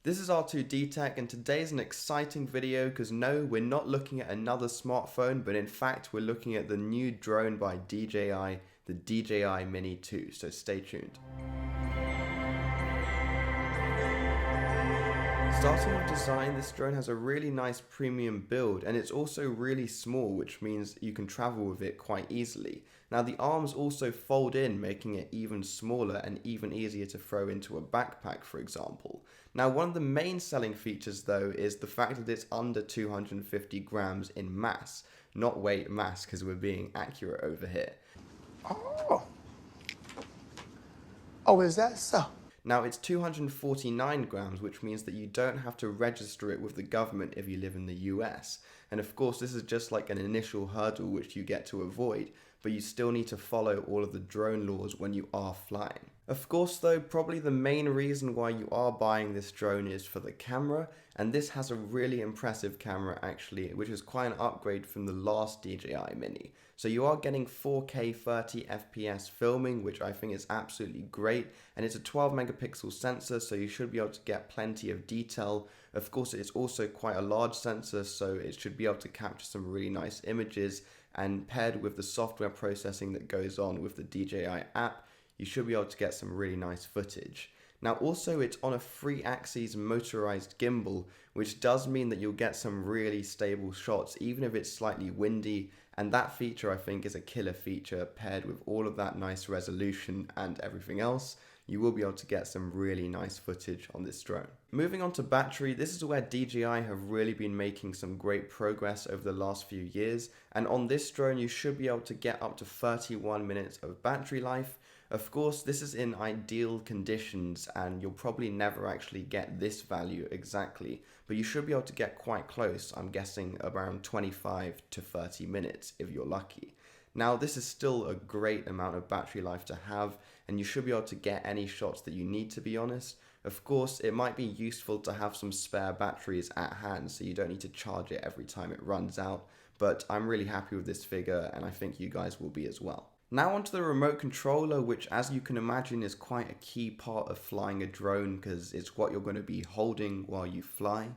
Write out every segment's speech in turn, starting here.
This is R2D Tech, and today's an exciting video because no, we're not looking at another smartphone, but in fact we're looking at the new drone by DJI, the DJI Mini 2, so stay tuned. Starting with design, this drone has a really nice premium build, and it's also really small, which means you can travel with it quite easily. Now the arms also fold in, making it even smaller and even easier to throw into a backpack, for example. Now one of the main selling features though is the fact that it's under 250 grams in mass, not weight, mass, because we're being accurate over here. Oh, is that so? Now it's 249 grams, which means that you don't have to register it with the government if you live in the US. And of course this is just like an initial hurdle which you get to avoid, but you still need to follow all of the drone laws when you are flying. Of course though, probably the main reason why you are buying this drone is for the camera, and this has a really impressive camera actually, which is quite an upgrade from the last DJI Mini. So you are getting 4K 30 FPS filming, which I think is absolutely great, and it's a 12 megapixel sensor, so you should be able to get plenty of detail. Of course, it's also quite a large sensor, so it should be able to capture some really nice images, and paired with the software processing that goes on with the DJI app, you should be able to get some really nice footage. Now also it's on a 3-axis motorized gimbal, which does mean that you'll get some really stable shots even if it's slightly windy, and that feature I think is a killer feature. Paired with all of that nice resolution and everything else, you will be able to get some really nice footage on this drone. Moving on to battery, this is where DJI have really been making some great progress over the last few years, and on this drone you should be able to get up to 31 minutes of battery life. Of course, this is in ideal conditions and you'll probably never actually get this value exactly, but you should be able to get quite close. I'm guessing around 25 to 30 minutes if you're lucky. Now this is still a great amount of battery life to have, and you should be able to get any shots that you need, to be honest. Of course, it might be useful to have some spare batteries at hand so you don't need to charge it every time it runs out, but I'm really happy with this figure and I think you guys will be as well. Now onto the remote controller, which as you can imagine is quite a key part of flying a drone because it's what you're going to be holding while you fly.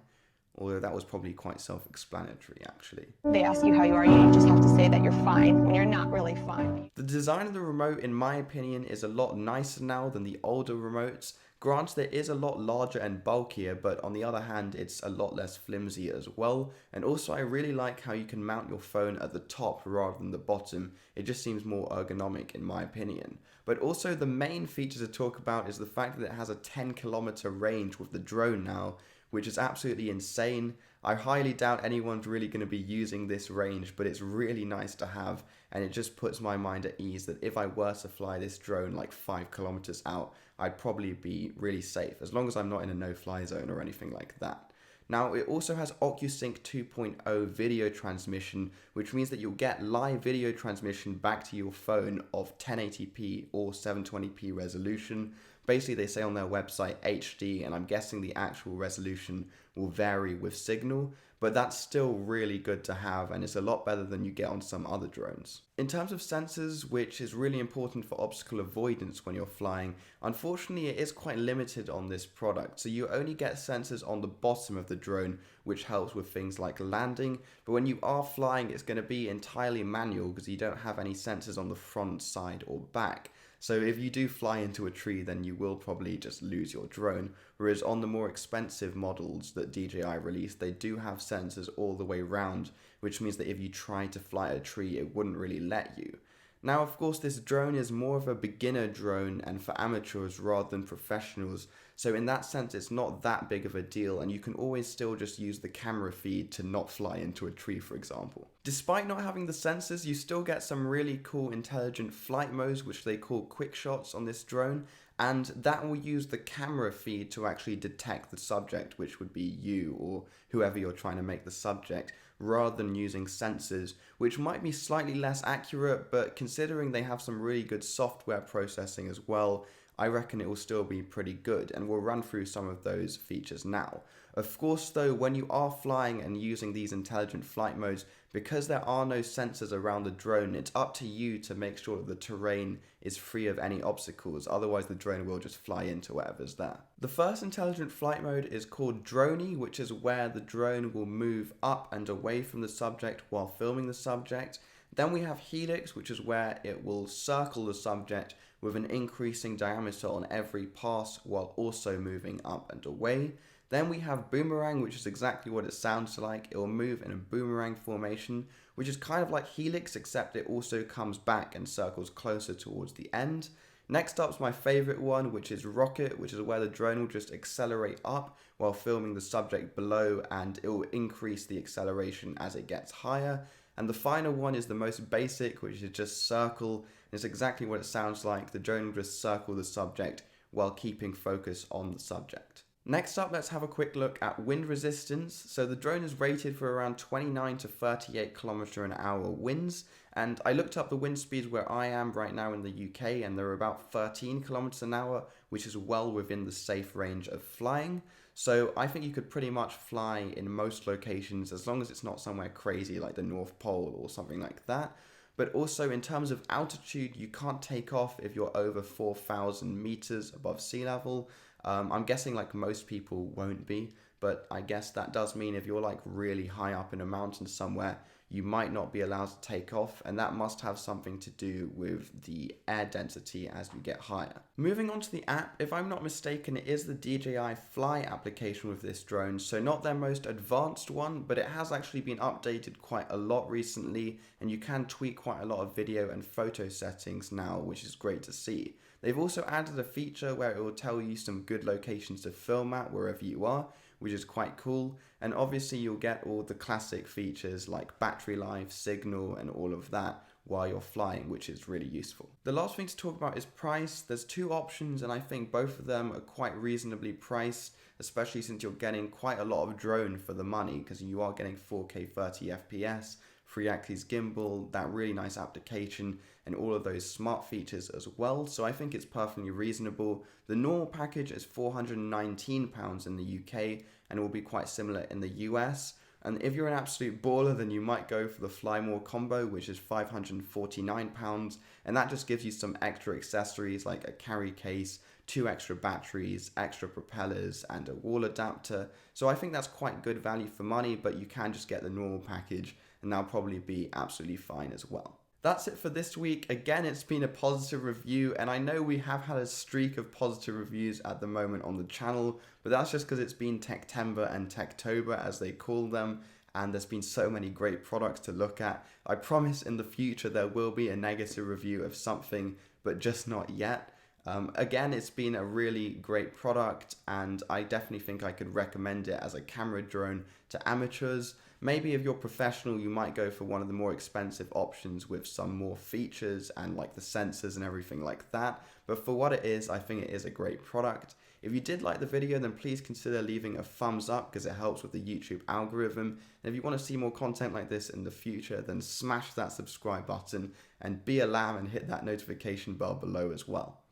Although that was probably quite self-explanatory actually. They ask you how you are, you just have to say that you're fine when you're not really fine. The design of the remote, in my opinion, is a lot nicer now than the older remotes. Granted, it is a lot larger and bulkier, but on the other hand, it's a lot less flimsy as well. And also, I really like how you can mount your phone at the top rather than the bottom. It just seems more ergonomic in my opinion. But also, the main feature to talk about is the fact that it has a 10-kilometer range with the drone now, which is absolutely insane. I highly doubt anyone's really going to be using this range, but it's really nice to have, and it just puts my mind at ease that if I were to fly this drone like 5 kilometers out, I'd probably be really safe, as long as I'm not in a no-fly zone or anything like that. Now, it also has OcuSync 2.0 video transmission, which means that you'll get live video transmission back to your phone of 1080p or 720p resolution. Basically, they say on their website HD, and I'm guessing the actual resolution will vary with signal, but that's still really good to have, and it's a lot better than you get on some other drones. In terms of sensors, which is really important for obstacle avoidance when you're flying, unfortunately it is quite limited on this product, so you only get sensors on the bottom of the drone, which helps with things like landing, but when you are flying it's going to be entirely manual because you don't have any sensors on the front, side or back. So if you do fly into a tree, then you will probably just lose your drone, whereas on the more expensive models that DJI released, they do have sensors all the way round, which means that if you try to fly a tree, it wouldn't really let you. Now, of course, this drone is more of a beginner drone and for amateurs rather than professionals, so in that sense it's not that big of a deal, and you can always still just use the camera feed to not fly into a tree, for example. Despite not having the sensors, you still get some really cool intelligent flight modes, which they call quick shots on this drone, and that will use the camera feed to actually detect the subject, which would be you or whoever you're trying to make the subject, rather than using sensors, which might be slightly less accurate, but considering they have some really good software processing as well, I reckon it will still be pretty good, and we'll run through some of those features now. Of course though, when you are flying and using these intelligent flight modes, because there are no sensors around the drone, it's up to you to make sure that the terrain is free of any obstacles, otherwise the drone will just fly into whatever's there. The first intelligent flight mode is called Droney, which is where the drone will move up and away from the subject while filming the subject. Then we have Helix, which is where it will circle the subject with an increasing diameter on every pass while also moving up and away. Then we have Boomerang, which is exactly what it sounds like. It will move in a boomerang formation, which is kind of like Helix, except it also comes back and circles closer towards the end. Next up is my favorite one, which is Rocket, which is where the drone will just accelerate up while filming the subject below, and it will increase the acceleration as it gets higher. And the final one is the most basic, which is just Circle, and it's exactly what it sounds like. The drone will just circle the subject while keeping focus on the subject. Next up, let's have a quick look at wind resistance. So the drone is rated for around 29 to 38 km/h winds, and I looked up the wind speeds where I am right now in the UK, and they're about 13 km/h, which is well within the safe range of flying. So I think you could pretty much fly in most locations as long as it's not somewhere crazy like the North Pole or something like that. But also in terms of altitude, you can't take off if you're over 4,000 meters above sea level. I'm guessing like most people won't be, but I guess that does mean if you're like really high up in a mountain somewhere, you might not be allowed to take off, and that must have something to do with the air density as you get higher. Moving on to the app, if I'm not mistaken, it is the DJI Fly application with this drone, so not their most advanced one, but it has actually been updated quite a lot recently, and you can tweak quite a lot of video and photo settings now, which is great to see. They've also added a feature where it will tell you some good locations to film at wherever you are, which is quite cool. And obviously you'll get all the classic features like battery life, signal, and all of that while you're flying, which is really useful. The last thing to talk about is price. There's two options, and I think both of them are quite reasonably priced, especially since you're getting quite a lot of drone for the money, because you are getting 4K 30 FPS, 3-axis gimbal, that really nice application, and all of those smart features as well. So I think it's perfectly reasonable. The normal package is £419 in the UK, and it will be quite similar in the US. And if you're an absolute baller, then you might go for the Fly More combo, which is £549, and that just gives you some extra accessories like a carry case, 2 extra batteries, extra propellers, and a wall adapter. So I think that's quite good value for money, but you can just get the normal package, and that'll probably be absolutely fine as well. That's it for this week. Again, it's been a positive review, and I know we have had a streak of positive reviews at the moment on the channel, but that's just because it's been Techtember and Techtober as they call them, and there's been so many great products to look at. I promise in the future there will be a negative review of something, but just not yet. Again, it's been a really great product, and I definitely think I could recommend it as a camera drone to amateurs. Maybe if you're professional, you might go for one of the more expensive options with some more features and like the sensors and everything like that. But for what it is, I think it is a great product. If you did like the video, then please consider leaving a thumbs up because it helps with the YouTube algorithm. And if you want to see more content like this in the future, then smash that subscribe button and be a lamb and hit that notification bell below as well.